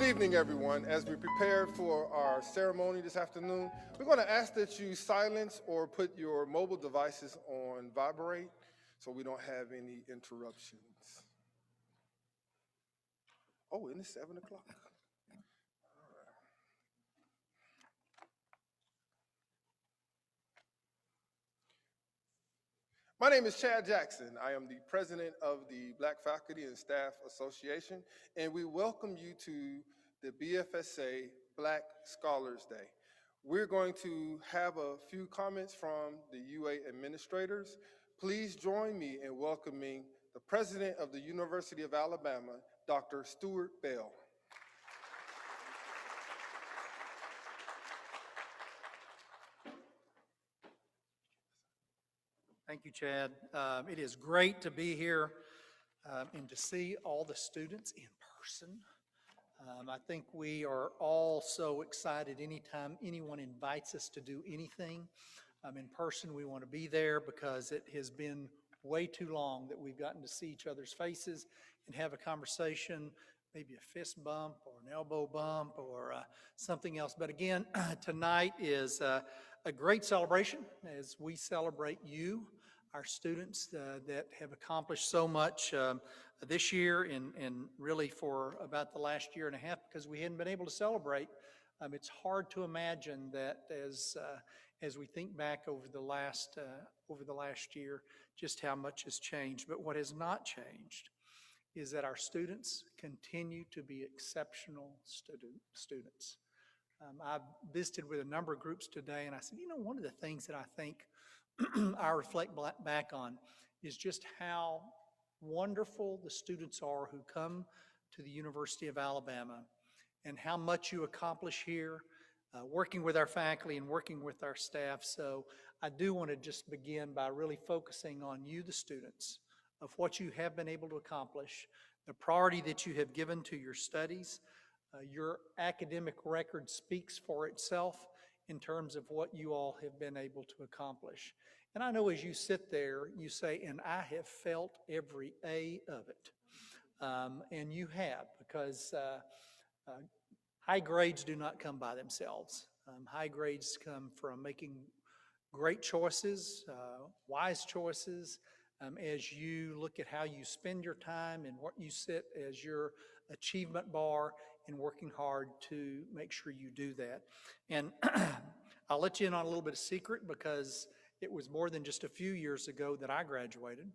evening, everyone. As we prepare for our ceremony this afternoon, we're going to ask that you silence or put your mobile devices on vibrate so we don't have any interruptions. Oh, and it's 7 o'clock. My name is Chad Jackson. I am the president of the Black Faculty and Staff Association, and we welcome you to the BFSA Black Scholars Day. We're going to have a few comments from the UA administrators. Please join me in welcoming the president of the University of Alabama, Dr. Stuart Bell. Thank you, Chad. It is great to be here and to see all the students in person. I think we are all so excited anytime anyone invites us to do anything in person. We want to be there because it has been way too long that we've gotten to see each other's faces and have a conversation, maybe a fist bump or an elbow bump or something else. But again, tonight is a great celebration as we celebrate you, our students that have accomplished so much this year and really for about the last year and a half because we hadn't been able to celebrate. It's hard to imagine that as we think back over the last year, just how much has changed. But what has not changed is that our students continue to be exceptional students. I've visited with a number of groups today, and I said, you know, one of the things that I think I reflect back on is just how wonderful the students are who come to the University of Alabama and how much you accomplish here, working with our faculty and working with our staff. So I do want to just begin by really focusing on you, the students, of what you have been able to accomplish, the priority that you have given to your studies. Your academic record speaks for itself in terms of what you all have been able to accomplish. And I know as you sit there, you say, and I have felt every A of it. And you have, because high grades do not come by themselves. High grades come from making great choices, wise choices, as you look at how you spend your time and what you set as your achievement bar and working hard to make sure you do that. And I'll let you in on a little bit of secret because it was more than just a few years ago that I graduated.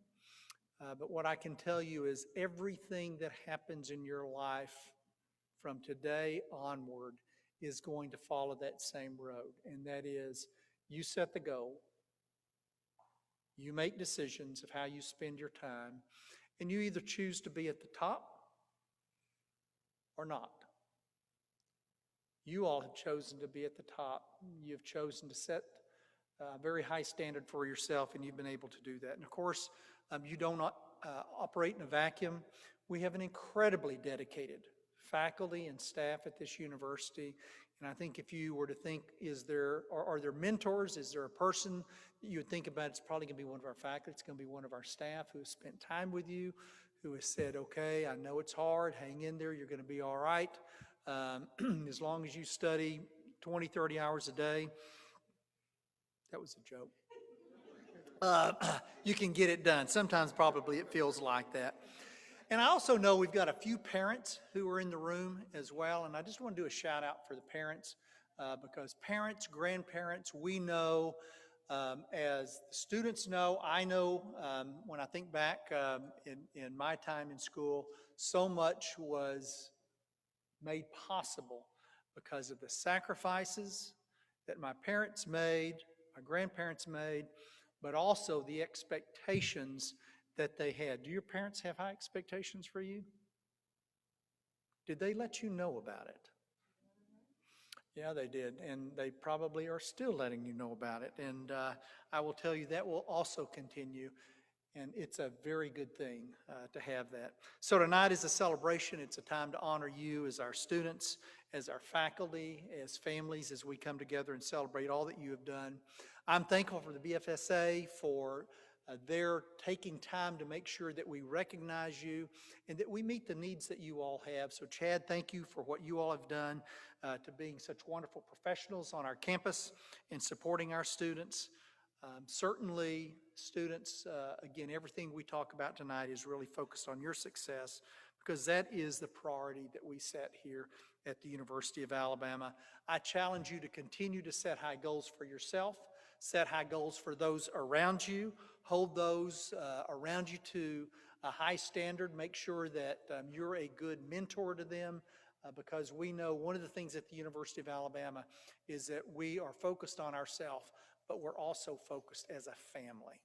But what I can tell you is everything that happens in your life from today onward is going to follow that same road. And that is, you set the goal, you make decisions of how you spend your time, and you either choose to be at the top or not. You all have chosen to be at the top. You've chosen to set a very high standard for yourself, and you've been able to do that. And of course, you don't operate in a vacuum. We have an incredibly dedicated faculty and staff at this university. And I think if you were to think, are there mentors? Is there a person that you would think about? It's probably going to be one of our faculty. It's going to be one of our staff who has spent time with you, who has said, okay, I know it's hard. Hang in there. You're going to be all right. As long as you study 20, 30 hours a day. That was a joke. You can get it done. Sometimes probably it feels like that. And I also know we've got a few parents who are in the room as well. And I just want to do a shout out for the parents because parents, grandparents, we know, as the students know, I know when I think back in my time in school, so much was made possible because of the sacrifices that my parents made, my grandparents made, but also the expectations that they had. Do your parents have high expectations for you? Did they let you know about it? Yeah, they did, and they probably are still letting you know about it. And I will tell you that will also continue, and it's a very good thing to have that. So tonight is a celebration. It's a time to honor you as our students, as our faculty, as families, as we come together and celebrate all that you have done. I'm thankful for the BFSA for They're taking time to make sure that we recognize you and that we meet the needs that you all have. So Chad, thank you for what you all have done to being such wonderful professionals on our campus and supporting our students. Certainly, students, again, everything we talk about tonight is really focused on your success because that is the priority that we set here at the University of Alabama. I challenge you to continue to set high goals for yourself, set high goals for those around you, hold those around you to a high standard, make sure that you're a good mentor to them, because we know one of the things at the University of Alabama is that we are focused on ourselves, but we're also focused as a family.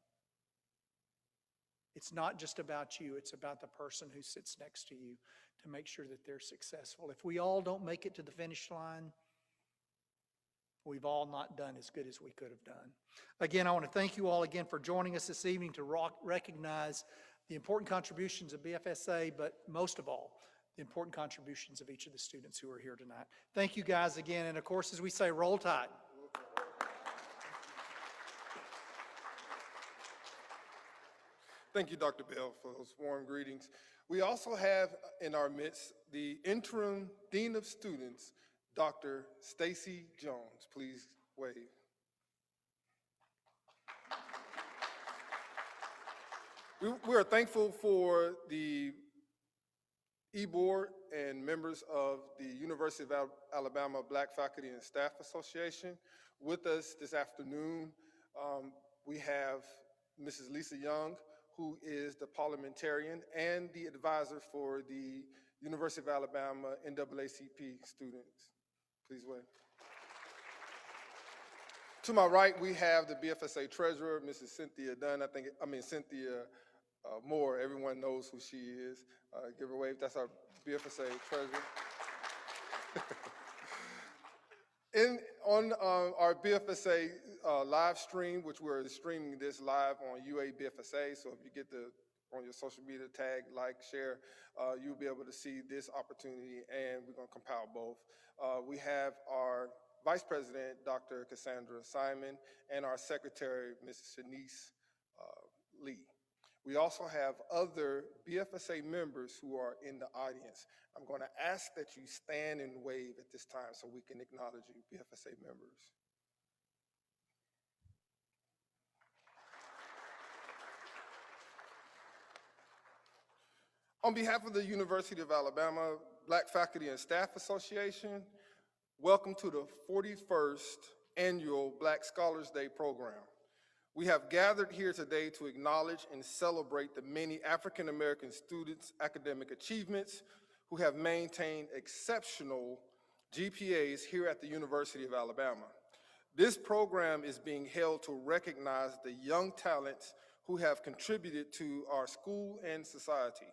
It's not just about you, it's about the person who sits next to you to make sure that they're successful. If we all don't make it to the finish line, we've all not done as good as we could have done. Again, I want to thank you all again for joining us this evening to recognize the important contributions of BFSA, but most of all, the important contributions of each of the students who are here tonight. Thank you guys again, and of course, as we say, roll tide. Thank you, Dr. Bell, for those warm greetings. We also have in our midst the interim Dean of Students, Dr. Stacy Jones. Please wave. We are thankful for the E-Board and members of the University of Alabama Black Faculty and Staff Association. With us this afternoon, we have Mrs. Lisa Young, who is the parliamentarian and the advisor for the University of Alabama NAACP students. Please wave. To my right, we have the BFSA treasurer, Mrs. Cynthia Dunn. Cynthia Moore. Everyone knows who she is. Give her a wave. That's our BFSA treasurer. On our BFSA live stream, which we're streaming this live on UA BFSA, so if you get on your social media tag, like, share, you'll be able to see this opportunity, and we're going to compile both. We have our Vice President, Dr. Cassandra Simon, and our Secretary, Mrs. Shanice Lee. We also have other BFSA members who are in the audience. I'm going to ask that you stand and wave at this time so we can acknowledge you, BFSA members. On behalf of the University of Alabama Black Faculty and Staff Association, welcome to the 41st Annual Black Scholars Day program. We have gathered here today to acknowledge and celebrate the many African American students' academic achievements who have maintained exceptional GPAs here at the University of Alabama. This program is being held to recognize the young talents who have contributed to our school and society.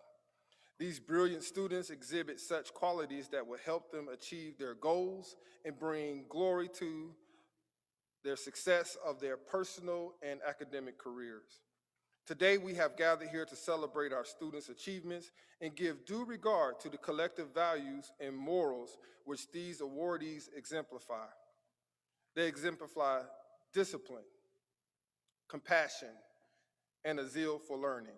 These brilliant students exhibit such qualities that will help them achieve their goals and bring glory to their success of their personal and academic careers. Today, we have gathered here to celebrate our students' achievements and give due regard to the collective values and morals which these awardees exemplify. They exemplify discipline, compassion, and a zeal for learning.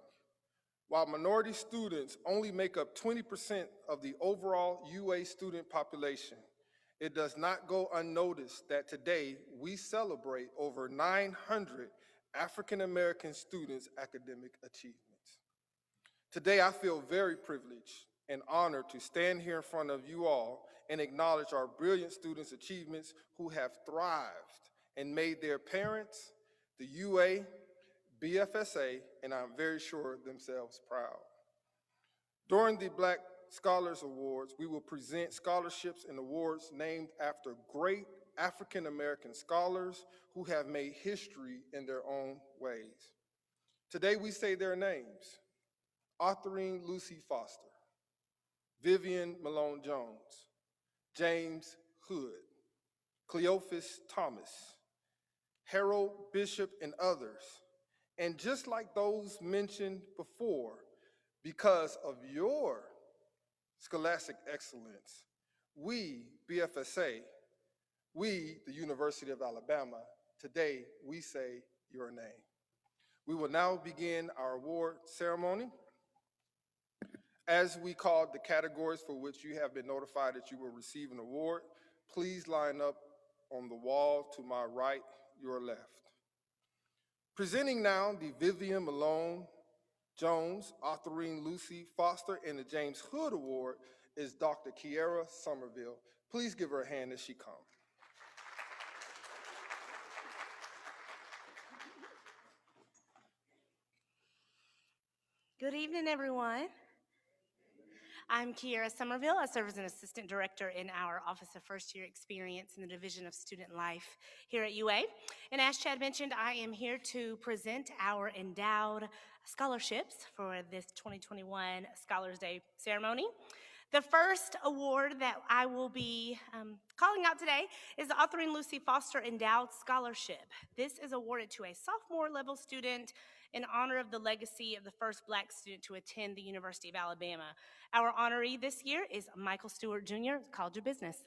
While minority students only make up 20% of the overall UA student population, it does not go unnoticed that today we celebrate over 900 African American students' academic achievements. Today I feel very privileged and honored to stand here in front of you all and acknowledge our brilliant students' achievements who have thrived and made their parents, the UA, BFSA, and I'm very sure themselves proud. During the Black Scholars Awards, we will present scholarships and awards named after great African American scholars who have made history in their own ways. Today we say their names: Autherine Lucy Foster, Vivian Malone Jones, James Hood, Cleophas Thomas, Harold Bishop, and others. And just like those mentioned before, because of your scholastic excellence, we, BFSA, we, the University of Alabama, today we say your name. We will now begin our award ceremony. As we call the categories for which you have been notified that you will receive an award, please line up on the wall to my right, your left. Presenting now the Vivian Malone Jones, Autherine Lucy Foster, and the James Hood Award is Dr. Kiera Somerville. Please give her a hand as she comes. Good evening, everyone. I'm Kiera Somerville. I serve as an assistant director in our Office of First Year Experience in the Division of Student Life here at UA. And as Chad mentioned, I am here to present our endowed scholarships for this 2021 Scholars Day ceremony. The first award that I will be calling out today is the Autherine Lucy Foster Endowed Scholarship. This is awarded to a sophomore level student in honor of the legacy of the first Black student to attend the University of Alabama. Our honoree this year is Michael Stewart Jr., College of Business.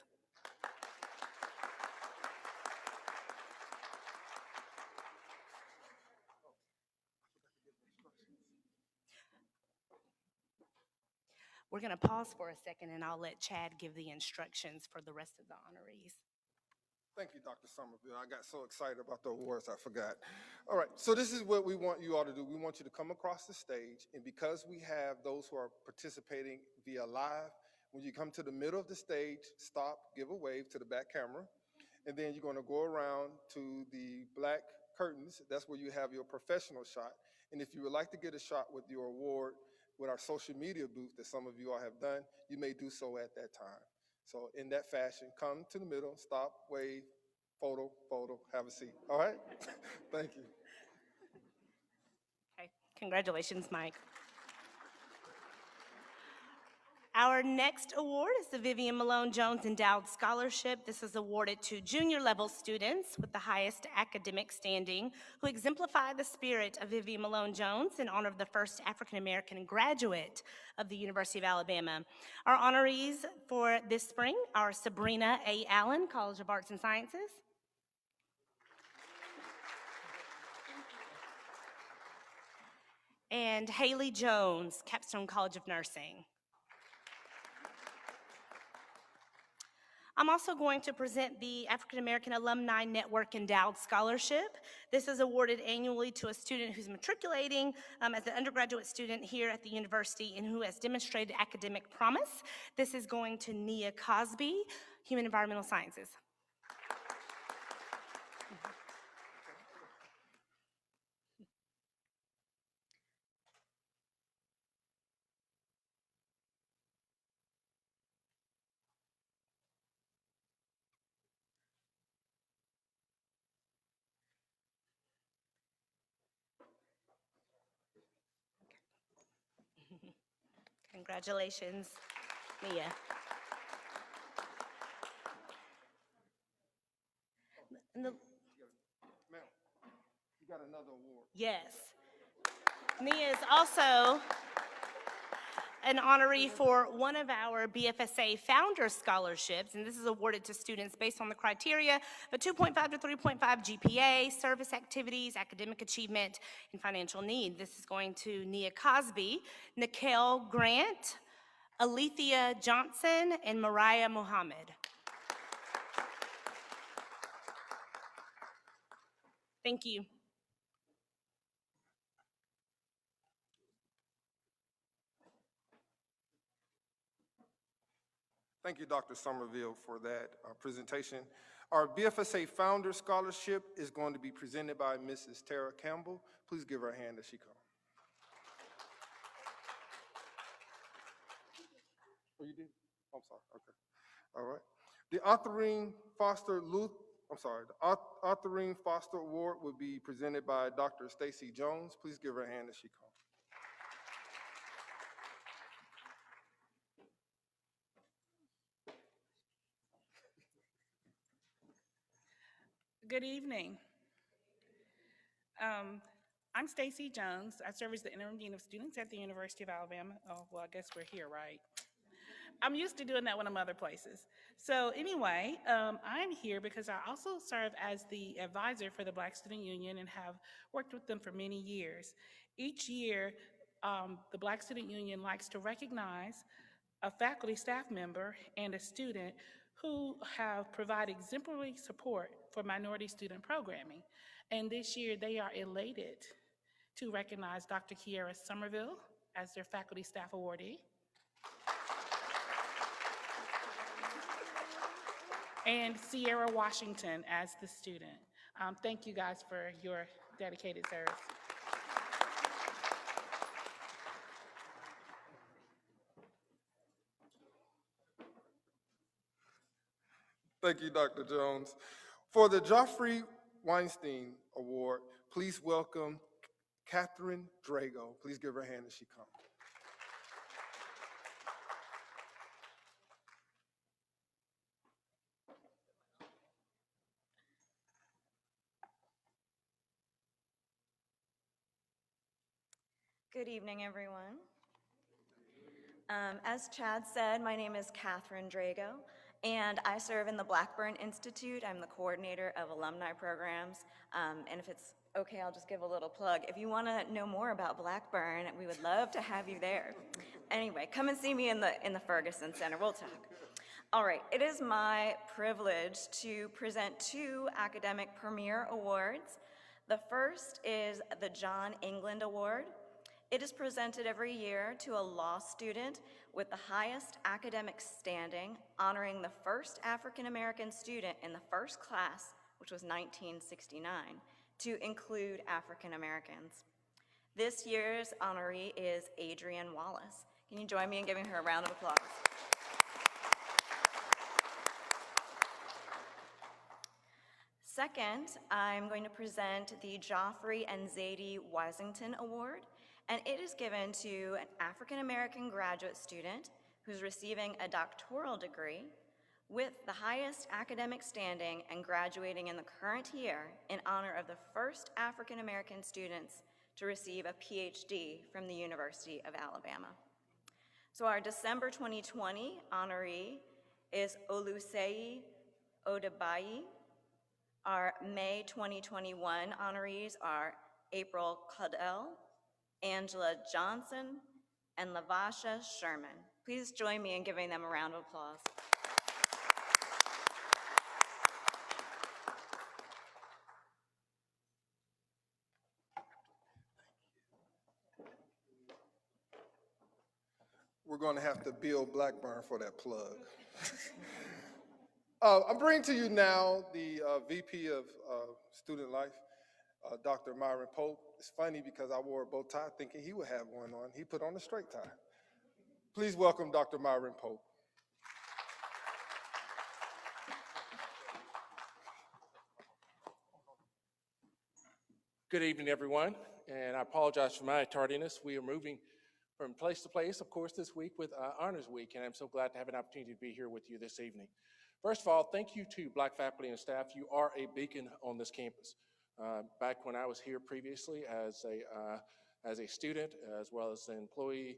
We're going to pause for a second, and I'll let Chad give the instructions for the rest of the honorees. Thank you, Dr. Somerville. I got so excited about the awards, I forgot. All right, so this is what we want you all to do. We want you to come across the stage, and because we have those who are participating via live, when you come to the middle of the stage, stop, give a wave to the back camera, and then you're going to go around to the black curtains. That's where you have your professional shot. And if you would like to get a shot with your award with our social media booth that some of you all have done, you may do so at that time. So in that fashion, come to the middle, stop, wave, photo, have a seat. All right? Thank you. Okay, congratulations, Mike. Our next award is the Vivian Malone Jones Endowed Scholarship. This is awarded to junior level students with the highest academic standing who exemplify the spirit of Vivian Malone Jones in honor of the first African American graduate of the University of Alabama. Our honorees for this spring are Sabrina A. Allen, College of Arts and Sciences. And Haley Jones, Capstone College of Nursing. I'm also going to present the African American Alumni Network Endowed Scholarship. This is awarded annually to a student who's matriculating as an undergraduate student here at the university and who has demonstrated academic promise. This is going to Nia Cosby, Human Environmental Sciences. Congratulations, Nia. Ma'am, you got another award. Yes. Nia is also an honoree for one of our BFSA Founder Scholarships, and this is awarded to students based on the criteria of a 2.5 to 3.5 GPA, service activities, academic achievement, and financial need. This is going to Nia Cosby, Nikhil Grant, Alethea Johnson, and Mariah Mohammed. Thank you. Thank you, Dr. Somerville, for that presentation. Our BFSA Founder Scholarship is going to be presented by Mrs. Tara Campbell. Please give her a hand as she comes. Oh, you did? I'm sorry, okay. All right. The Autherine Foster Award will be presented by Dr. Stacy Jones. Please give her a hand as she comes. Good evening. I'm Stacy Jones. I serve as the interim dean of students at the University of Alabama. Oh, well, I guess we're here, right? I'm used to doing that when I'm other places. So anyway, I'm here because I also serve as the advisor for the Black Student Union and have worked with them for many years. Each year, the Black Student Union likes to recognize a faculty staff member and a student who have provided exemplary support for minority student programming. And this year, they are elated to recognize Dr. Kiera Somerville as their faculty staff awardee, and Sierra Washington as the student. Thank you guys for your dedicated service. Thank you, Dr. Jones. For the Joffrey Weinstein Award, please welcome Catherine Drago. Please give her a hand as she comes. Good evening, everyone. As Chad said, my name is Catherine Drago, and I serve in the Blackburn Institute. I'm the coordinator of alumni programs, and if it's okay, I'll just give a little plug. If you want to know more about Blackburn, we would love to have you there. Anyway, come and see me in the Ferguson Center. We'll talk. All right, it is my privilege to present 2 academic premier awards. The first is the John England Award. It is presented every year to a law student with the highest academic standing, honoring the first African-American student in the first class, which was 1969, to include African-Americans. This year's honoree is Adrienne Wallace. Can you join me in giving her a round of applause? Second, I'm going to present the Joffrey and Zadie Washington Award, and it is given to an African-American graduate student who's receiving a doctoral degree with the highest academic standing and graduating in the current year in honor of the first African-American students to receive a PhD from the University of Alabama. So our December 2020 honoree is Oluseyi Odebayi. Our May 2021 honorees are April Caudell, Angela Johnson, and Lavasha Sherman. Please join me in giving them a round of applause. We're going to have to bill Blackburn for that plug. I'm bringing to you now the VP of Student Life, Dr. Myron Pope. It's funny because I wore a bow tie thinking he would have one on. He put on a straight tie. Please welcome Dr. Myron Pope. Good evening, everyone, and I apologize for my tardiness. We are moving from place to place, of course, this week with Honors Week, and I'm so glad to have an opportunity to be here with you this evening. First of all, thank you to Black faculty and staff. You are a beacon on this campus. Back when I was here previously as a student, as well as an employee,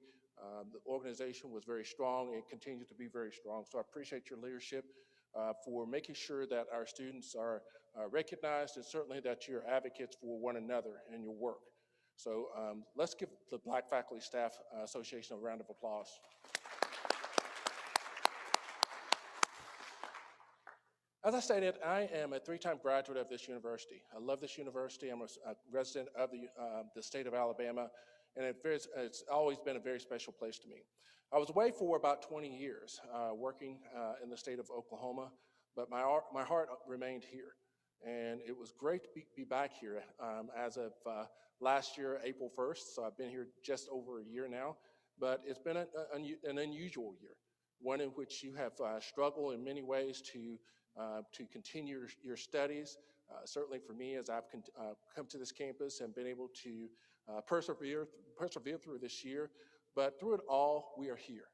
the organization was very strong and continues to be very strong. So I appreciate your leadership for making sure that our students are recognized, and certainly that you're advocates for one another in your work. So let's give the Black Faculty Staff Association a round of applause. As I stated, I am a 3-time graduate of this university. I love this university. I'm a resident of the state of Alabama, and it's always been a very special place to me. I was away for about 20 years working in the state of Oklahoma, but my heart remained here. And it was great to be back here as of last year, April 1st. So I've been here just over a year now, but it's been an unusual year, one in which you have struggled in many ways to continue your studies. Certainly for me, as I've come to this campus and been able to persevere through this year, but through it all, we are here.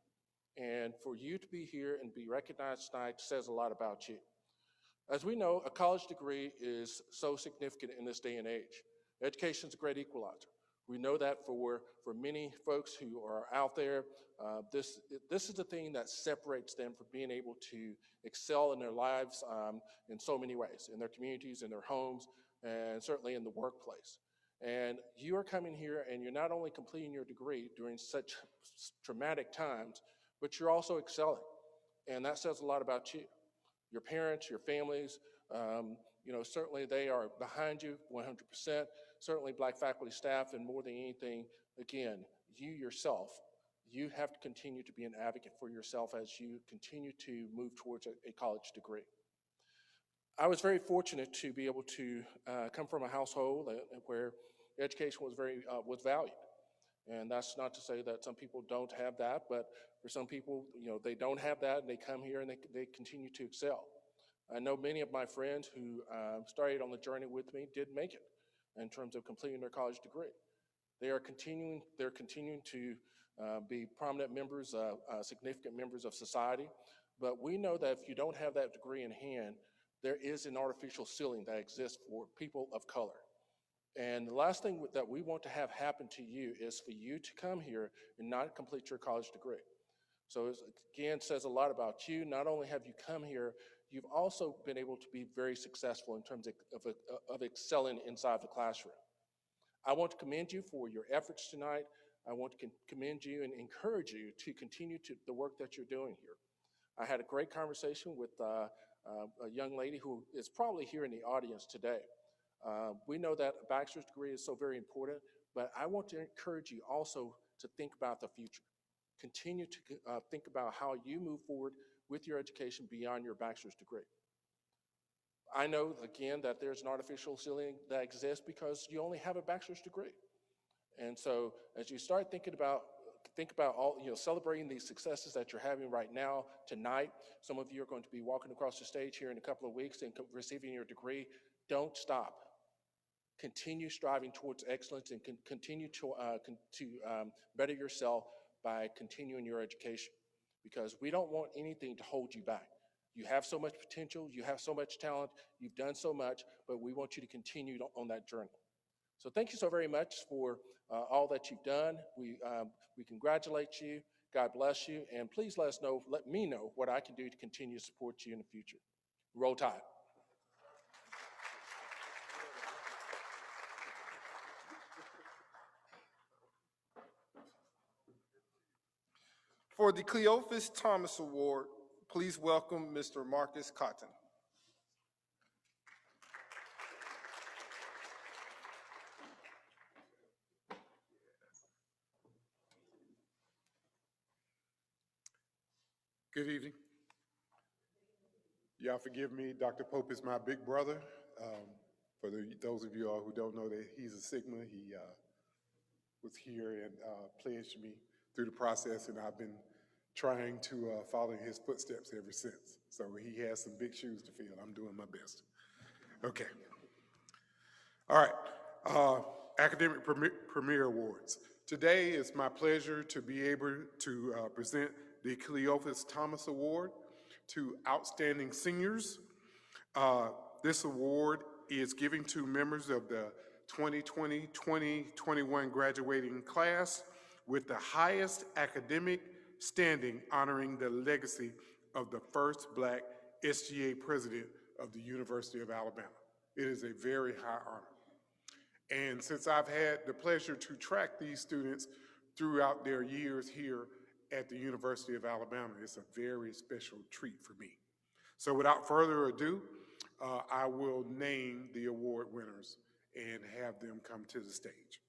And for you to be here and be recognized tonight says a lot about you. As we know, a college degree is so significant in this day and age. Education is a great equalizer. We know that for many folks who are out there, this is the thing that separates them from being able to excel in their lives in so many ways, in their communities, in their homes, and certainly in the workplace. And you are coming here and you're not only completing your degree during such traumatic times, but you're also excelling. And that says a lot about you. Your parents, your families, certainly they are behind you 100%. Certainly Black faculty, staff, and more than anything, again, you yourself, you have to continue to be an advocate for yourself as you continue to move towards a college degree. I was very fortunate to be able to come from a household where education was valued. And that's not to say that some people don't have that, but for some people, they don't have that and they come here and they continue to excel. I know many of my friends who started on the journey with me did make it in terms of completing their college degree. They're continuing to be prominent members, significant members of society. But we know that if you don't have that degree in hand, there is an artificial ceiling that exists for people of color. And the last thing that we want to have happen to you is for you to come here and not complete your college degree. So it again says a lot about you. Not only have you come here, you've also been able to be very successful in terms of excelling inside the classroom. I want to commend you for your efforts tonight. I want to commend you and encourage you to continue the work that you're doing here. I had a great conversation with a young lady who is probably here in the audience today. We know that a bachelor's degree is so very important, but I want to encourage you also to think about the future. Continue to think about how you move forward with your education beyond your bachelor's degree. I know, again, that there's an artificial ceiling that exists because you only have a bachelor's degree. And so as you start think about all, celebrating these successes that you're having right now, tonight, some of you are going to be walking across the stage here in a couple of weeks and receiving your degree. Don't stop. Continue striving towards excellence and continue to better yourself by continuing your education, because we don't want anything to hold you back. You have so much potential, you have so much talent, you've done so much, but we want you to continue on that journey. So thank you so very much for all that you've done. We congratulate you. God bless you. And please let me know what I can do to continue to support you in the future. Roll Tide. For the Cleophas Thomas Award, please welcome Mr. Marcus Cotton. Good evening. Y'all forgive me, Dr. Pope is my big brother. For those of you all who don't know that he's a Sigma, he was here and pledged me through the process, and I've been trying to follow in his footsteps ever since. So he has some big shoes to fill. I'm doing my best. Okay. All right. Academic Premier Awards. Today it's my pleasure to be able to present the Cleophas Thomas Award to outstanding seniors. This award is given to members of the 2020-2021 graduating class with the highest academic standing, honoring the legacy of the first Black SGA president of the University of Alabama. It is a very high honor. And since I've had the pleasure to track these students throughout their years here at the University of Alabama, it's a very special treat for me. So without further ado, I will name the award winners and have them come to the stage.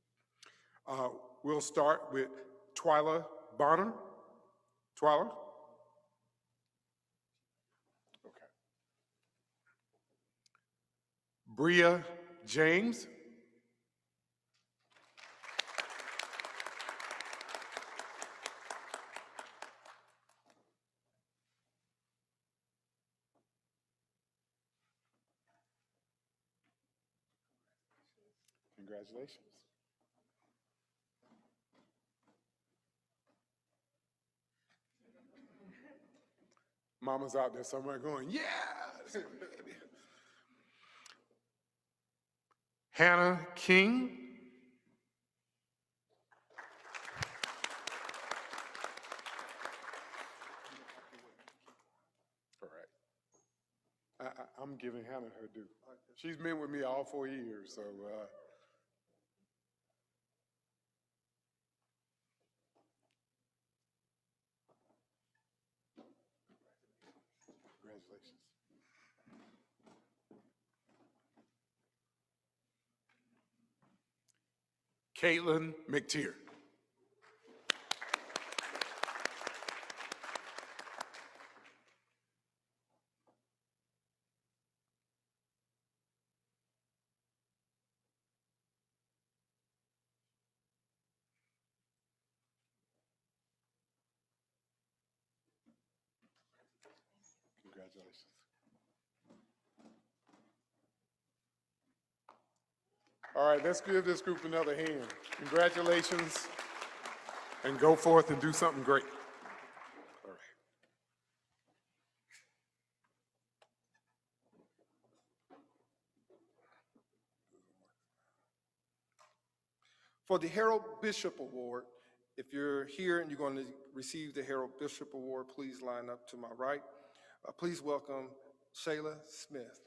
We'll start with Twyla Bonner. Twyla? Okay. Bria James. Congratulations. Mama's out there somewhere going, yeah! Hannah King. I'm giving Hannah her due. She's been with me all 4 years, so. Congratulations. Caitlin McTeer. Congratulations. All right, let's give this group another hand. Congratulations, and go forth and do something great. All right. For the Harold Bishop Award, if you're here and you're going to receive the Harold Bishop Award, please line up to my right. Please welcome Shayla Smith.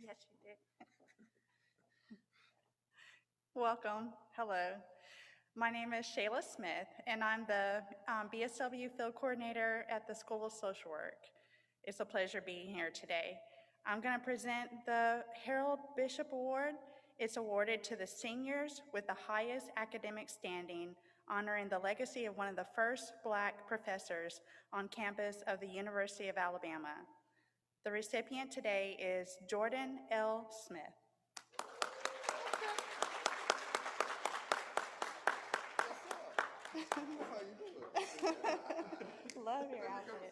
Yes, you did. Welcome. Hello. My name is Shayla Smith, and I'm the BSW Field Coordinator at the School of Social Work. It's a pleasure being here today. I'm going to present the Harold Bishop Award. It's awarded to the seniors with the highest academic standing, honoring the legacy of one of the first Black professors on campus of the University of Alabama. The recipient today is Jordan L. Smith. Love your outfit.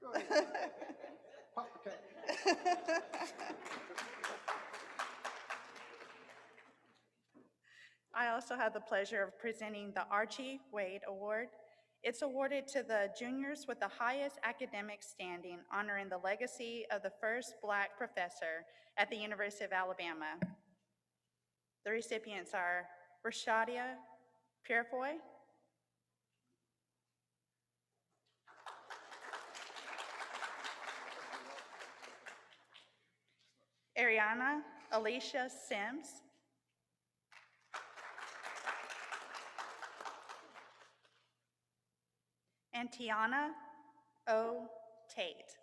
Go ahead. Pop the cap. I also have the pleasure of presenting the Archie Wade Award. It's awarded to the juniors with the highest academic standing, honoring the legacy of the first Black professor at the University of Alabama. The recipients are Rashadia Purefoy, Ariana Alicia Sims, and Tiana O. Tate.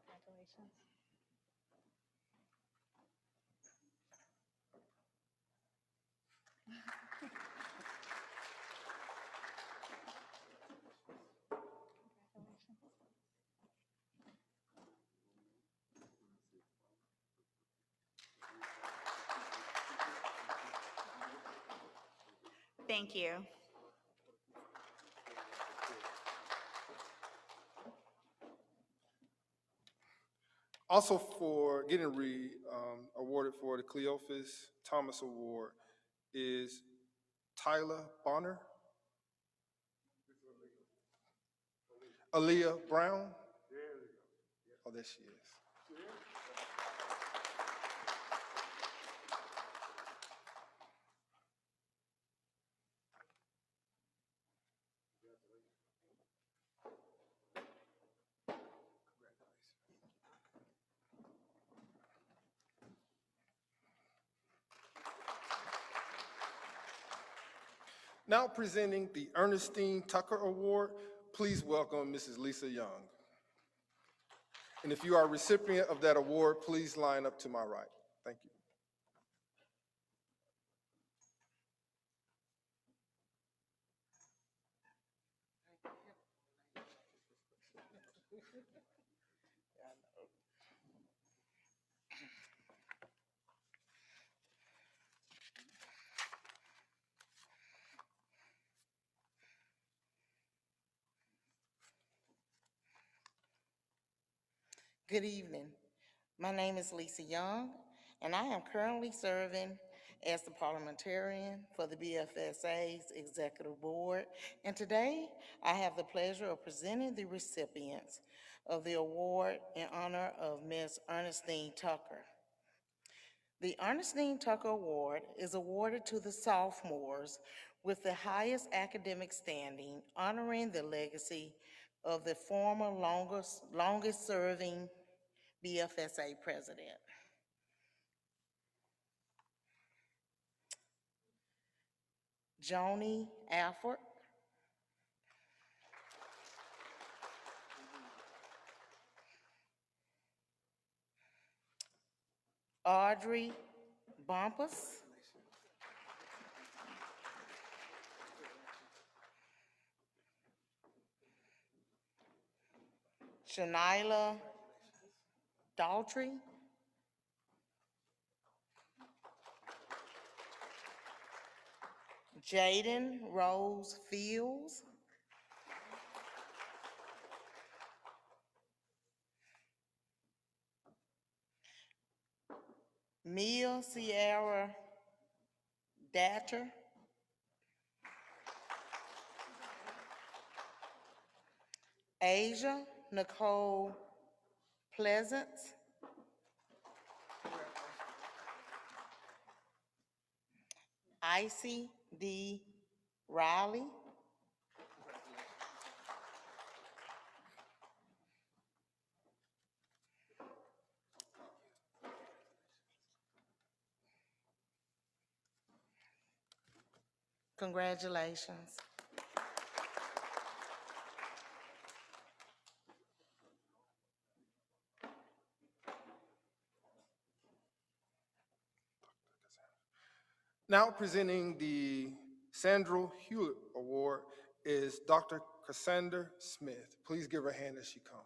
Congratulations. Thank you. Also for getting awarded for the Cleophas Thomas Award is Tyler Bonner, Aaliyah Brown. Oh, there she is. Now presenting the Ernestine Tucker Award, please welcome Mrs. Lisa Young. And if you are a recipient of that award, please line up to my right. Thank you. Good evening. My name is Lisa Young, and I am currently serving as the parliamentarian for the BFSA's Executive Board. And today, I have the pleasure of presenting the recipients of the award in honor of Ms. Ernestine Tucker. The Ernestine Tucker Award is awarded to the sophomores with the highest academic standing, honoring the legacy of the former longest-serving BFSA president. Joni Alford, Audrey Bumpus, Shanila Daltrey, Jaden Rose Fields, Mia Sierra Datter, Asia Nicole Pleasance, Icy D. Riley, congratulations. Now presenting the Sandra Hewitt Award is Dr. Cassandra Smith. Please give her a hand as she comes.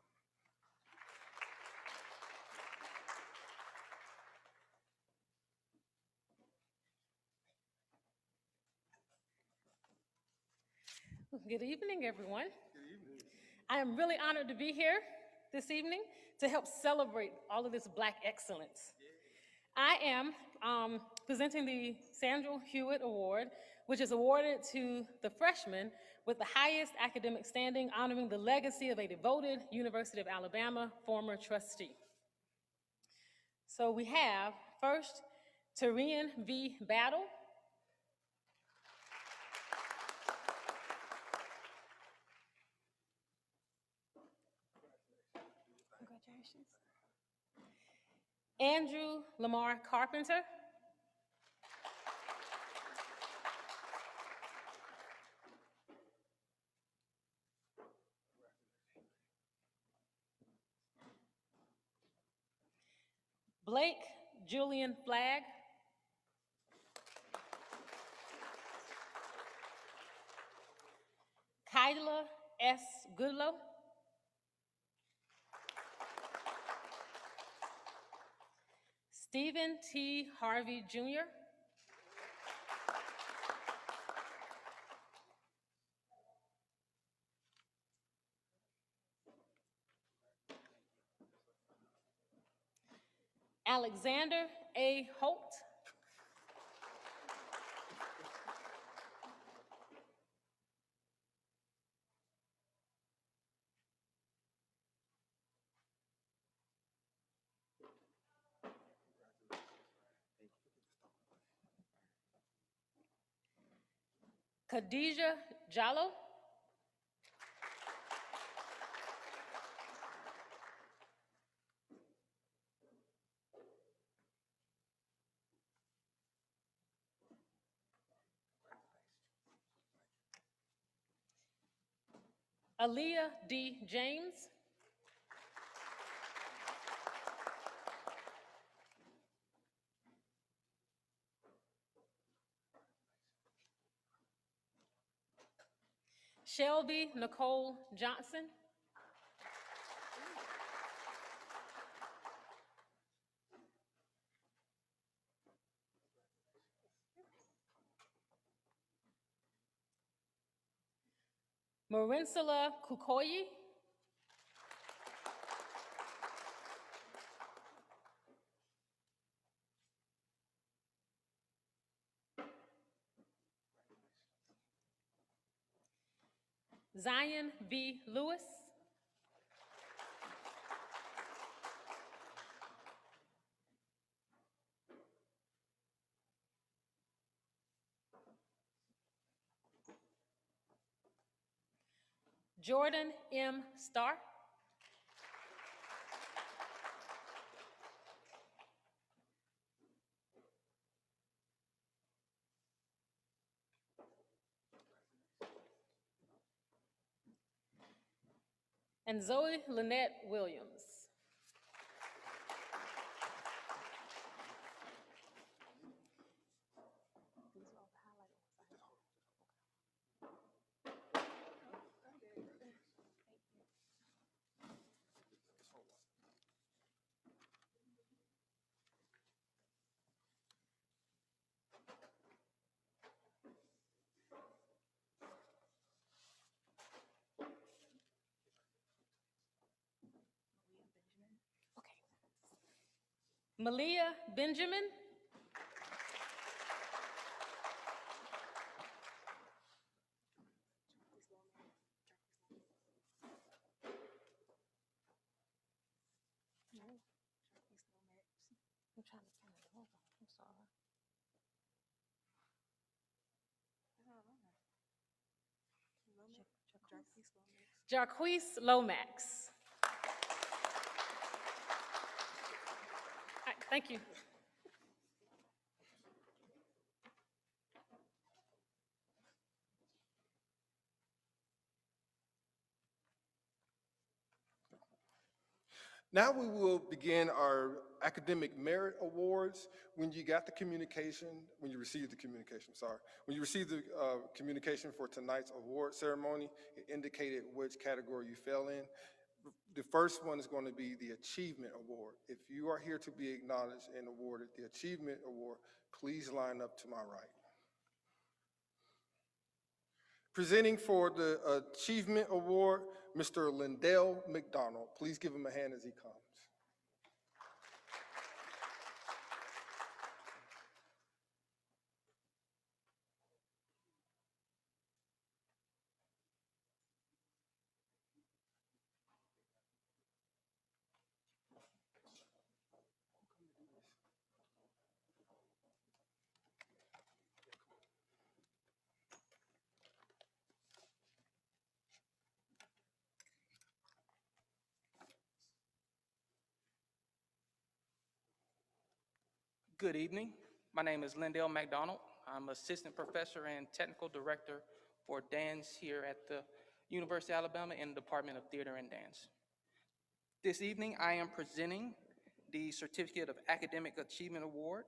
Good evening, everyone. I am really honored to be here this evening to help celebrate all of this Black excellence. I am presenting the Sandra Hewitt Award, which is awarded to the freshmen with the highest academic standing, honoring the legacy of a devoted University of Alabama former trustee. So we have first, Tarian V. Battle. Congratulations. Andrew Lamar Carpenter. Blake Julian Flagg. Kyla S. Goodlow. Stephen T. Harvey Jr. Alexander A. Holt. Khadijah Jallo. Aaliyah D. James. Shelby Nicole Johnson. Marinsula Kukoyi. Zion V. Lewis. Jordan M. Starr. And Zoe Lynette Williams. Malia Benjamin. I'm trying to find it. Hold on. I'm sorry. Jarquise Lomax. Thank you. Now we will begin our academic merit awards. When you got the communication, when you received the communication, sorry. When you received the communication for tonight's award ceremony, it indicated which category you fell in. The first one is going to be the Achievement Award. If you are here to be acknowledged and awarded the Achievement Award, please line up to my right. Presenting for the Achievement Award, Mr. Lindell McDonald. Please give him a hand as he comes. Good evening. My name is Lindell McDonald. I'm Assistant Professor and Technical Director for dance here at the University of Alabama in the Department of Theater and Dance. This evening, I am presenting the Certificate of Academic Achievement Award.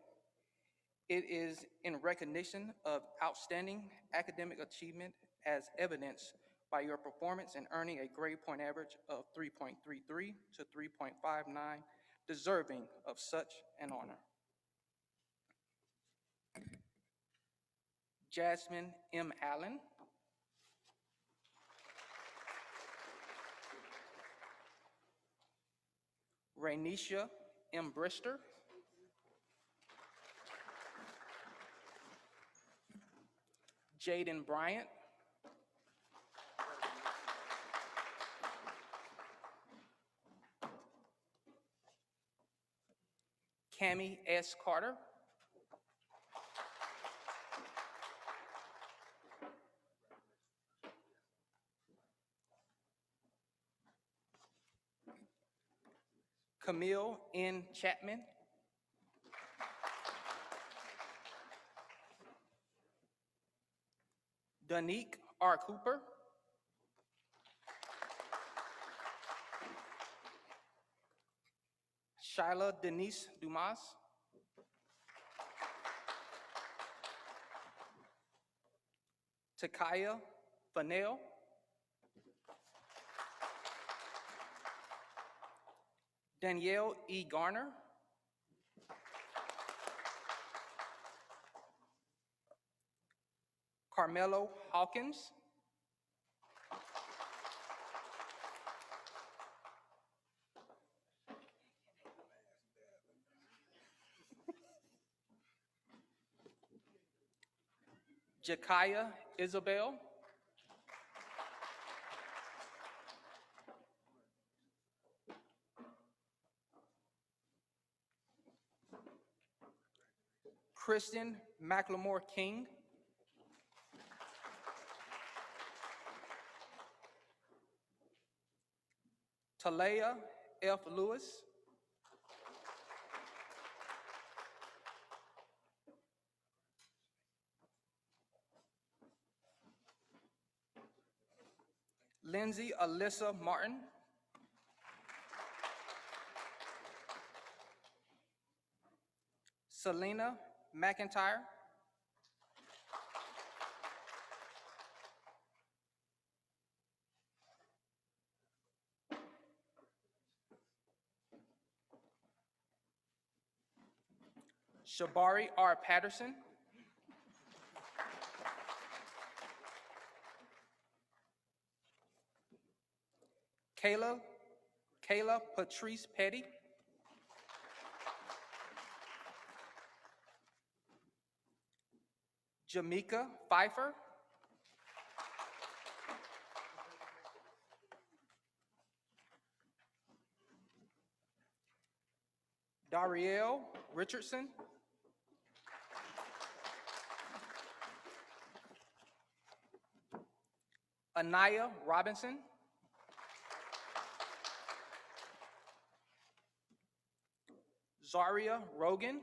It is in recognition of outstanding academic achievement as evidenced by your performance in earning a grade point average of 3.33 to 3.59, deserving of such an honor. Jasmine M. Allen. Rainisha M. Brister. Jaden Bryant. Cammie S. Carter. Camille N. Chapman. Danique R. Cooper. Shyla Denise Dumas. Takaya Fanel. Danielle E. Garner. Carmelo Hawkins. Jakaya Isabel. Kristen McLemore King. Talea F. Lewis. Lindsay Alyssa Martin. Selena McIntyre. Shabari R. Patterson. Kayla Patrice Petty. Jamaica Pfeiffer. Darielle Richardson. Anaya Robinson. Zaria Rogan.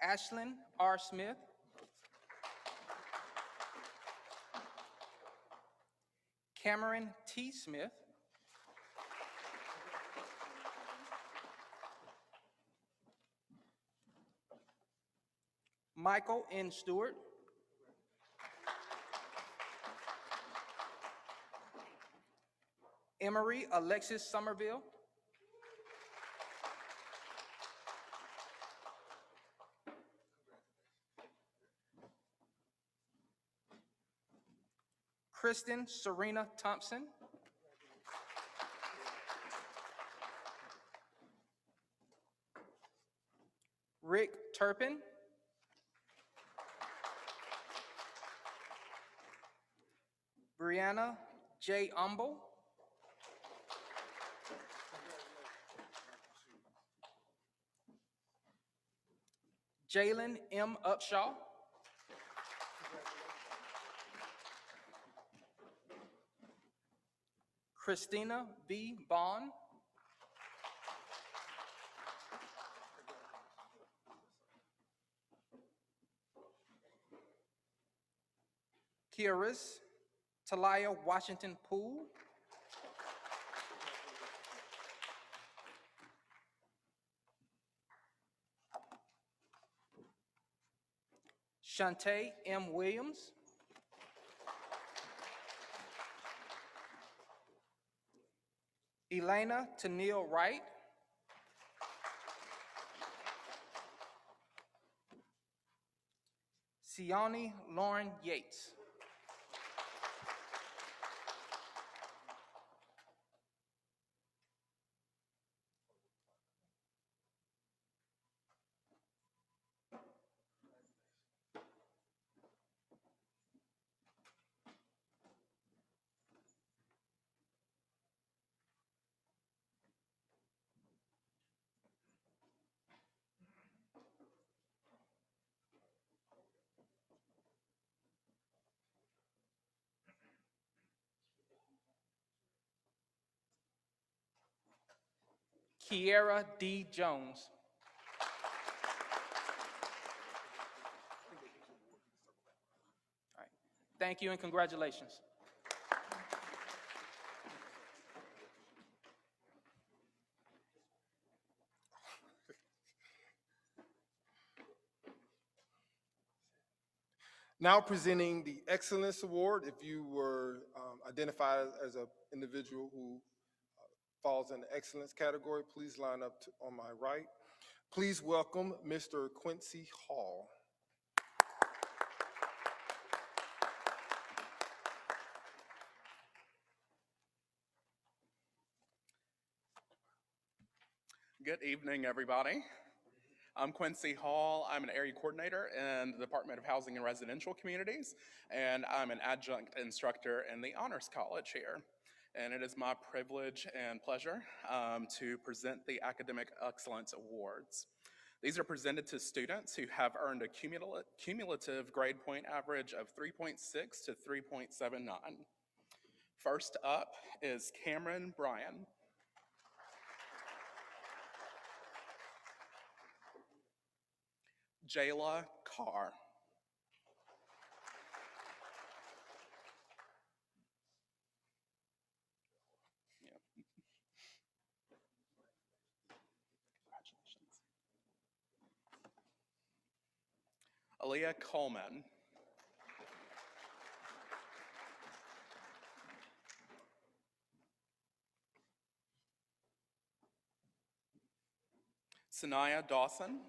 Ashlyn R. Smith. Cameron T. Smith. Michael N. Stewart. Emery Alexis Somerville. Kristen Serena Thompson. Rick Turpin. Brianna J. Umble. Jalen M. Upshaw. Christina V. Bond. Kieris Talia Washington Poole. Shantae M. Williams. Elena Tennille Wright. Siani Lauren Yates. Kiera D. Jones. All right. Thank you and congratulations. Now presenting the Excellence Award. If you were identified as an individual who falls in the excellence category, please line up on my right. Please welcome Mr. Quincy Hall. Good evening, everybody. I'm Quincy Hall. I'm an area coordinator in the Department of Housing and Residential Communities, and I'm an adjunct instructor in the Honors College here. And it is my privilege and pleasure to present the Academic Excellence Awards. These are presented to students who have earned a cumulative grade point average of 3.6 to 3.79. First up is Cameron Bryan. Jayla Carr. Yep. Congratulations. Aaliyah Coleman. Sanaya Dawson.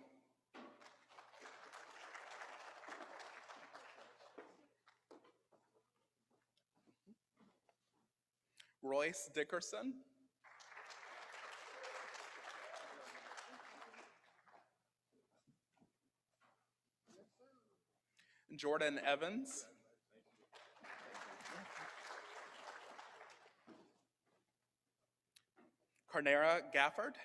Royce Dickerson. Jordan Evans. Carnera Gafford.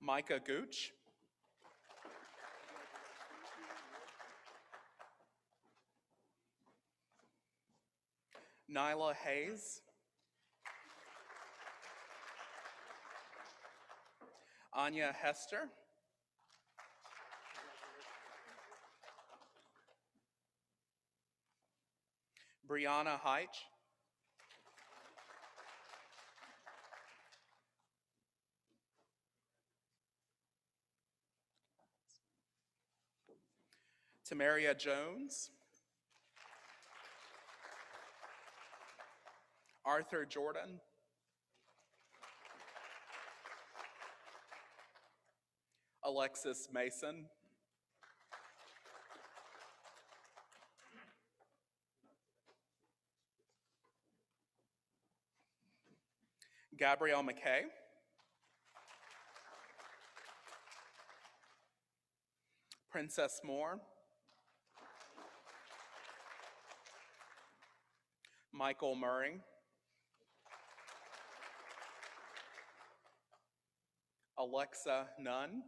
Micah Gooch. Nyla Hayes. Anya Hester. Brianna Heitch. Tamaria Jones. Arthur Jordan. Alexis Mason. Gabrielle McKay. Princess Moore. Michael Murray. Alexa Nunn.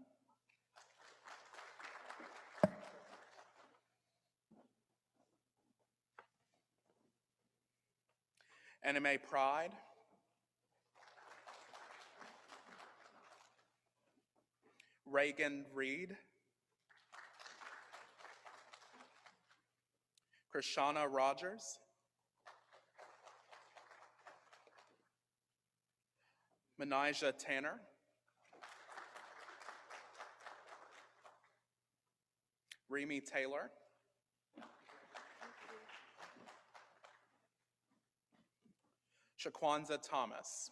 Anime Pride. Reagan Reed. Krishana Rogers. Manijah Tanner. Remy Taylor. Shaquanza Thomas.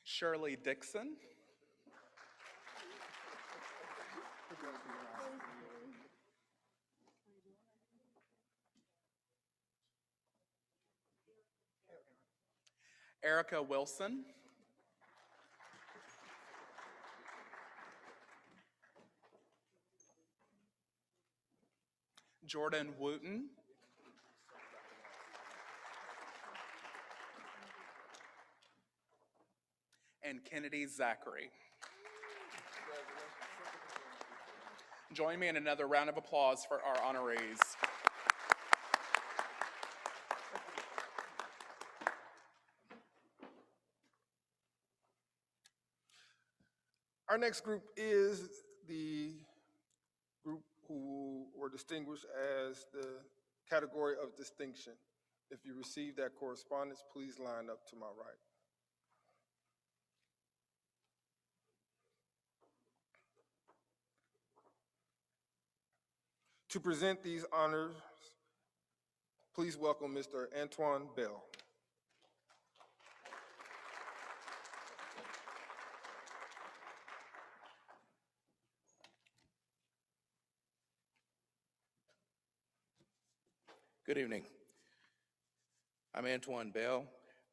Shirley Dixon. Erica Wilson. Jordan Wooten. And Kennedy Zachary. Join me in another round of applause for our honorees. Our next group is the group who were distinguished as the category of distinction. If you received that correspondence, please line up to my right. To present these honors, please welcome Mr. Antoine Bell. Good evening. I'm Antoine Bell.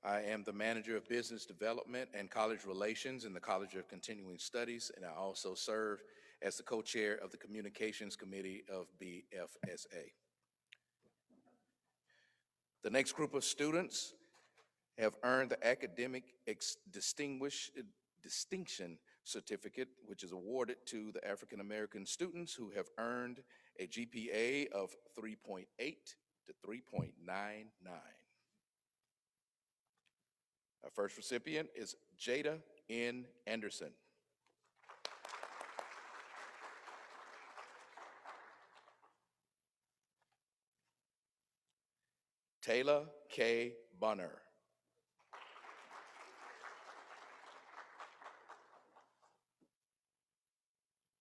I am the Manager of Business Development and College Relations in the College of Continuing Studies, and I also serve as the co-chair of the Communications Committee of BFSA. The next group of students have earned the Academic Distinction Certificate, which is awarded to the African American students who have earned a GPA of 3.8 to 3.99. Our first recipient is Jada N. Anderson. Taylor K. Bunner.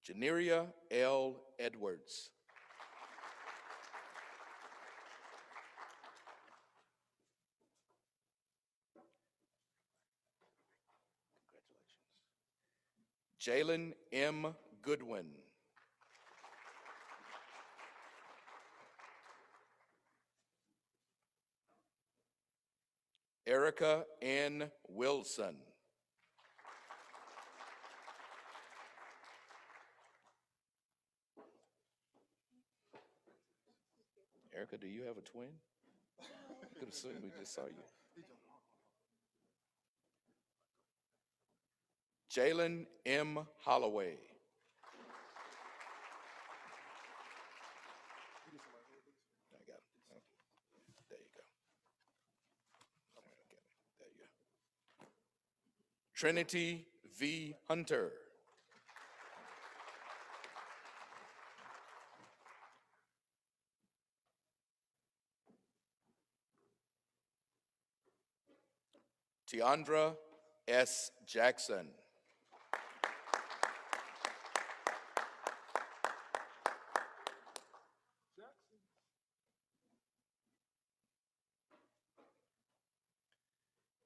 Janeria L. Edwards. Jalen M. Goodwin. Erica N. Wilson. Erica, do you have a twin? I could assume we just saw you. Jalen M. Holloway. I got him. There you go. Okay, there you go. Trinity V. Hunter. Tiandra S. Jackson.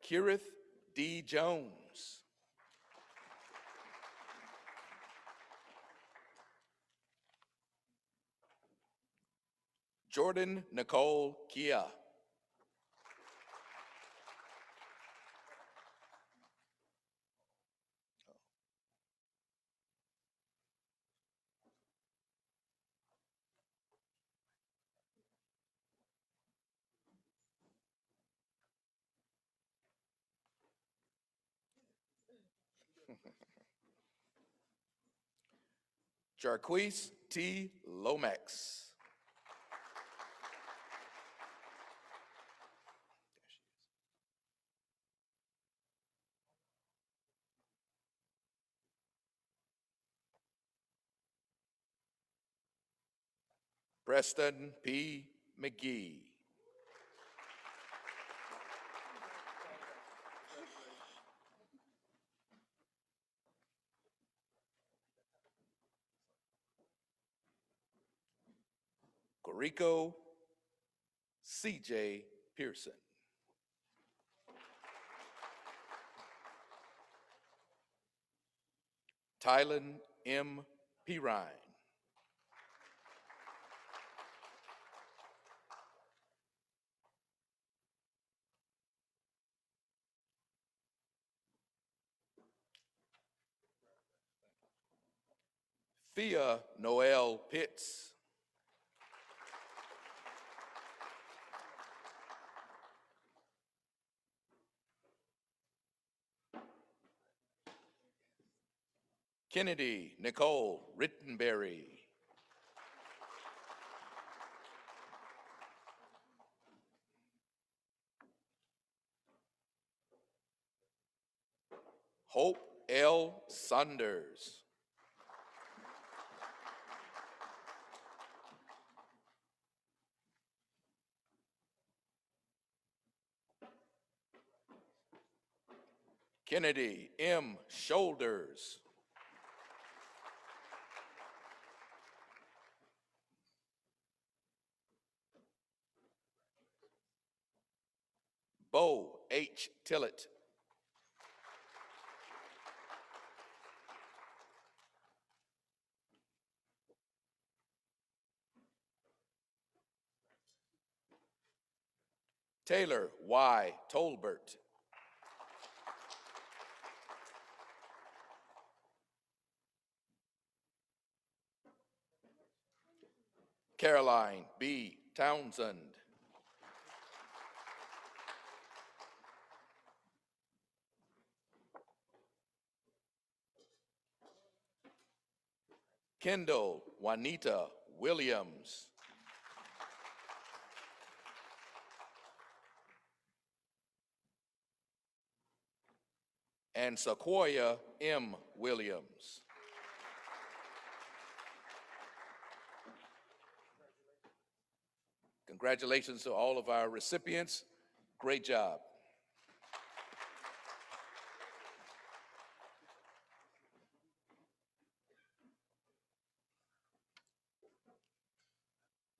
Kirith D. Jones. Jordan Nicole Kia. Jarquise T. Lomax. Preston P. McGee. Corico C.J. Pearson. Tylen M. Pirine. Thea Noel Pitts. Kennedy Nicole Rittenberry. Hope L. Saunders. Kennedy M. Shoulders. Bo H. Tillett. Taylor Y. Tolbert. Caroline B. Townsend. Kendall Juanita Williams. And Sequoia M. Williams. Congratulations to all of our recipients. Great job.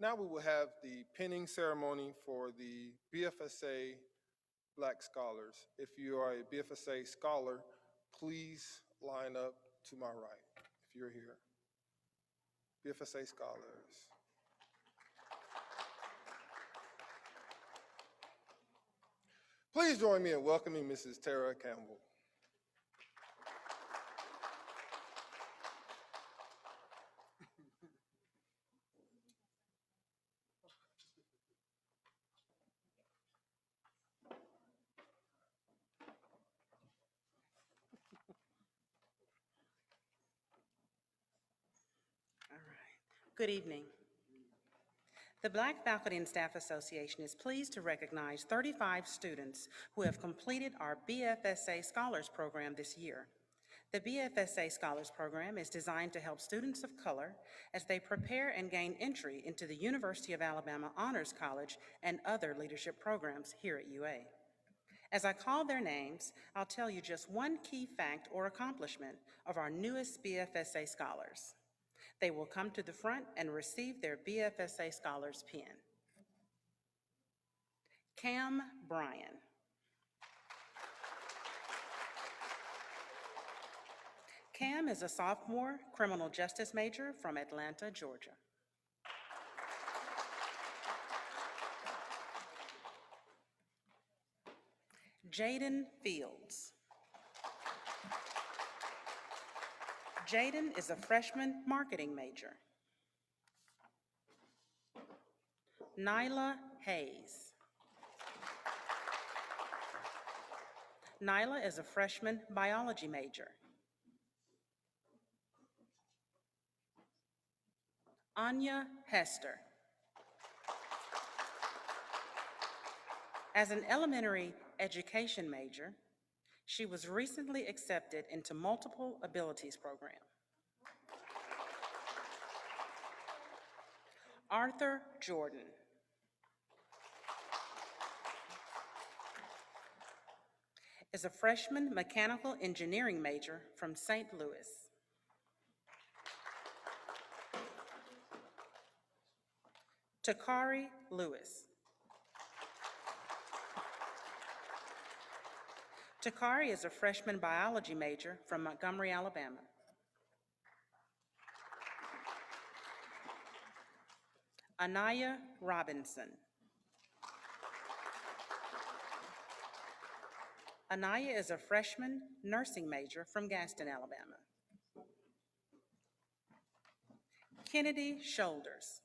Now we will have the pinning ceremony for the BFSA Black Scholars. If you are a BFSA scholar, please line up to my right if you're here. BFSA scholars. Please join me in welcoming Mrs. Tara Campbell. All right. Good evening. The Black Faculty and Staff Association is pleased to recognize 35 students who have completed our BFSA Scholars Program this year. The BFSA Scholars Program is designed to help students of color as they prepare and gain entry into the University of Alabama Honors College and other leadership programs here at UA. As I call their names, I'll tell you just one key fact or accomplishment of our newest BFSA scholars. They will come to the front and receive their BFSA Scholars Pin. Cam Bryan. Cam is a sophomore criminal justice major from Atlanta, Georgia. Jaden Fields. Jaden is a freshman marketing major. Nyla Hayes. Nyla is a freshman biology major. Anya Hester. As an elementary education major, she was recently accepted into multiple abilities program. Arthur Jordan. Is a freshman mechanical engineering major from St. Louis. Takari Lewis. Takari is a freshman biology major from Montgomery, Alabama. Anaya Robinson. Anaya is a freshman nursing major from Gaston, Alabama. Kennedy Shoulders.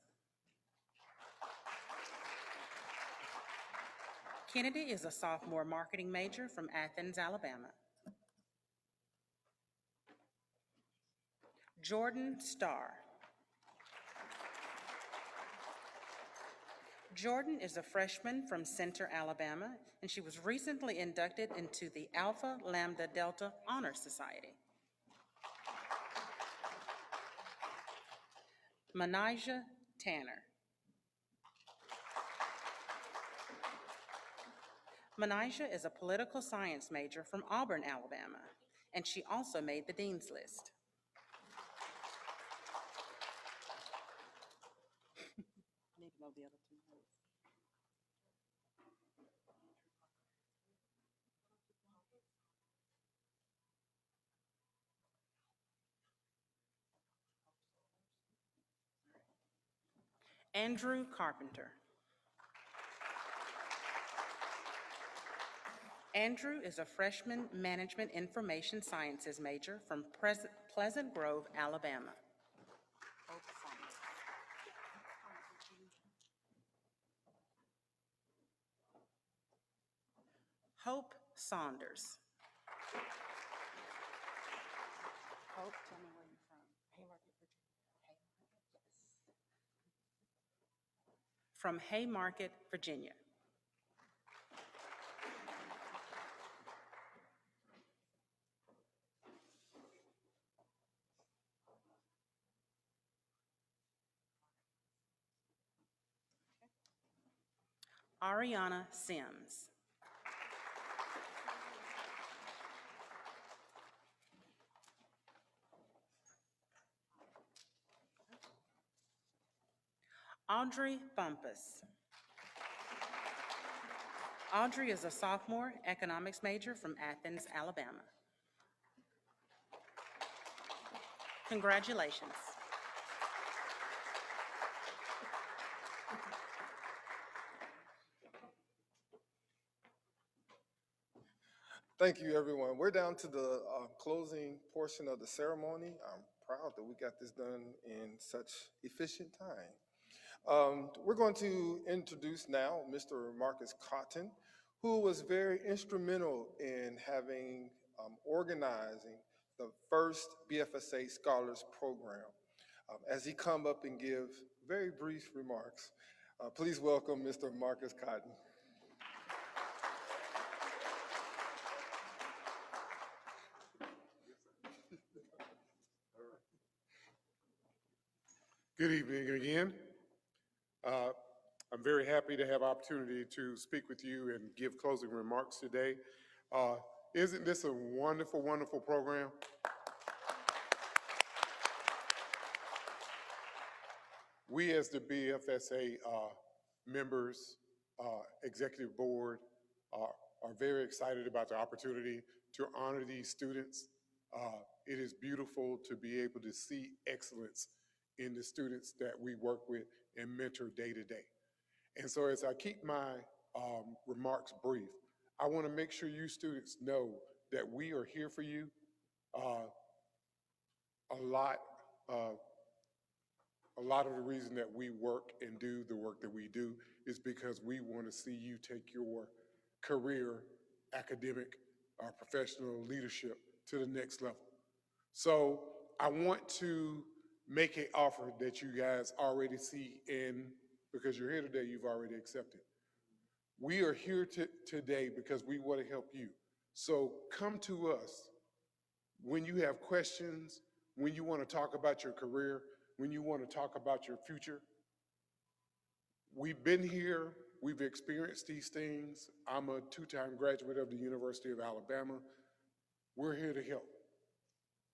Kennedy is a sophomore marketing major from Athens, Alabama. Jordan Starr. Jordan is a freshman from Center, Alabama, and she was recently inducted into the Alpha Lambda Delta Honor Society. Manijah Tanner. Menijah is a political science major from Auburn, Alabama, and she also made the dean's list. I need to know the other two names. Andrew Carpenter. Andrew is a freshman management information sciences major from Pleasant Grove, Alabama. Hope Saunders. Hope, tell me where you're from. Haymarket, Virginia. From Haymarket, Virginia. Ariana Sims. Audrey Bumpus. Audrey is a sophomore economics major from Athens, Alabama. Congratulations. Thank you, everyone. We're down to the closing portion of the ceremony. I'm proud that we got this done in such efficient time. We're going to introduce now Mr. Marcus Cotton, who was very instrumental in having organizing the first BFSA Scholars Program. As he come up and give very brief remarks, please welcome Mr. Marcus Cotton. Good evening again. I'm very happy to have opportunity to speak with you and give closing remarks today. Isn't this a wonderful, wonderful program? We as the BFSA members, executive board, are very excited about the opportunity to honor these students. It is beautiful to be able to see excellence in the students that we work with and mentor day to day. And so as I keep my remarks brief, I want to make sure you students know that we are here for you. A lot of the reason that we work and do the work that we do is because we want to see you take your career, academic, professional leadership to the next level. So I want to make an offer that you guys already see in, because you're here today, you've already accepted. We are here today because we want to help you. So come to us when you have questions, when you want to talk about your career, when you want to talk about your future. We've been here, we've experienced these things. I'm a two-time graduate of the University of Alabama. We're here to help.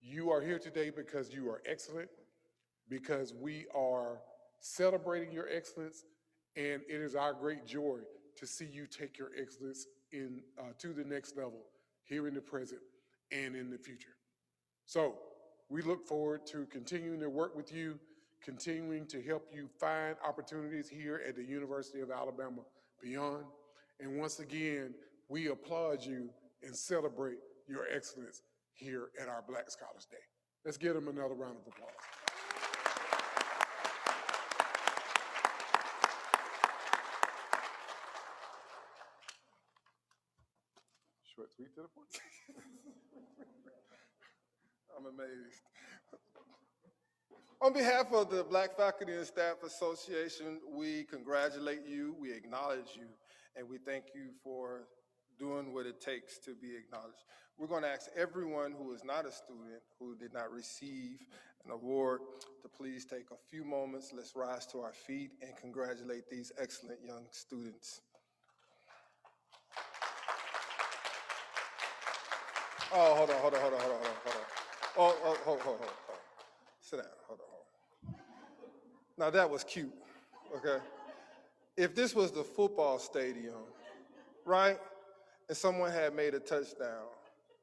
You are here today because you are excellent, because we are celebrating your excellence, and it is our great joy to see you take your excellence to the next level here in the present and in the future. So we look forward to continuing to work with you, continuing to help you find opportunities here at the University of Alabama beyond. And once again, we applaud you and celebrate your excellence here at our Black Scholars Day. Let's give them another round of applause. Short, sweet, to the point. I'm amazed. On behalf of the Black Faculty and Staff Association, we congratulate you, we acknowledge you, and we thank you for doing what it takes to be acknowledged. We're going to ask everyone who is not a student, who did not receive an award, to please take a few moments. Let's rise to our feet and congratulate these excellent young students. Oh, hold on, hold on, hold on, hold on, hold on, hold on. Hold on. Sit down, hold on. Now that was cute, okay? If this was the football stadium, right, and someone had made a touchdown,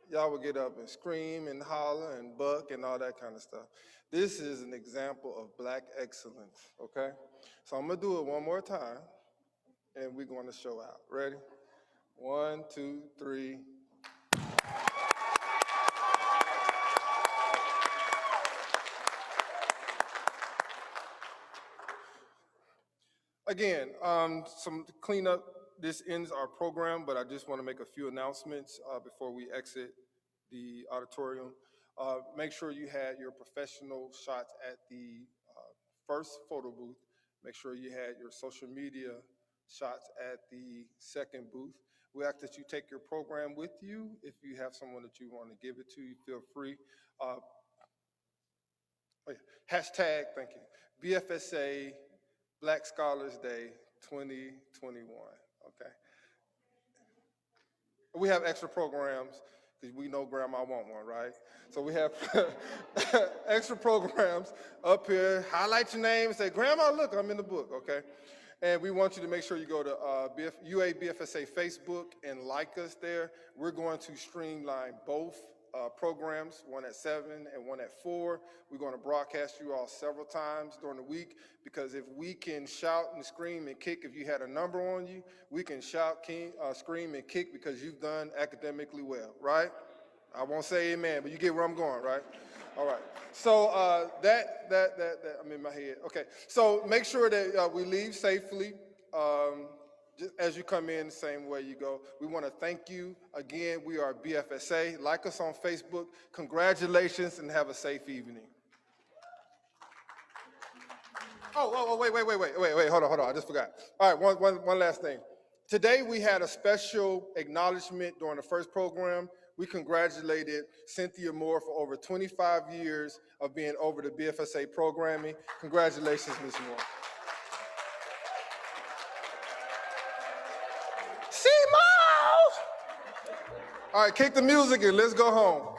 y'all would get up and scream and holler and buck and all that kind of stuff. This is an example of black excellence, okay? So I'm gonna do it one more time, and we're gonna show out. Ready? 1, 2, 3. Again, some cleanup. This ends our program, but I just want to make a few announcements before we exit the auditorium. Make sure you had your professional shots at the first photo booth. Make sure you had your social media shots at the second booth. We ask that you take your program with you. If you have someone that you want to give it to, you feel free. Oh, yeah. Hashtag, thank you, BFSA Black Scholars Day 2021, okay? We have extra programs, because we know grandma want one, right? So we have extra programs up here. Highlight your name and say, Grandma, look, I'm in the book, okay? And we want you to make sure you go to UA BFSA Facebook and like us there. We're going to streamline both programs, one at 7 and one at 4. We're going to broadcast you all several times during the week, because if we can shout and scream and kick if you had a number on you, we can shout, scream, and kick because you've done academically well, right? I won't say amen, but you get where I'm going, right? All right. So I'm in my head. Okay. So make sure that we leave safely. Just as you come in, the same way you go. We want to thank you again. We are BFSA. Like us on Facebook. Congratulations and have a safe evening. Wait, hold on. I just forgot. All right, one last thing. Today we had a special acknowledgement during the first program. We congratulated Cynthia Moore for over 25 years of being over the BFSA programming. Congratulations, Ms. Moore. See, All right, kick the music and let's go home.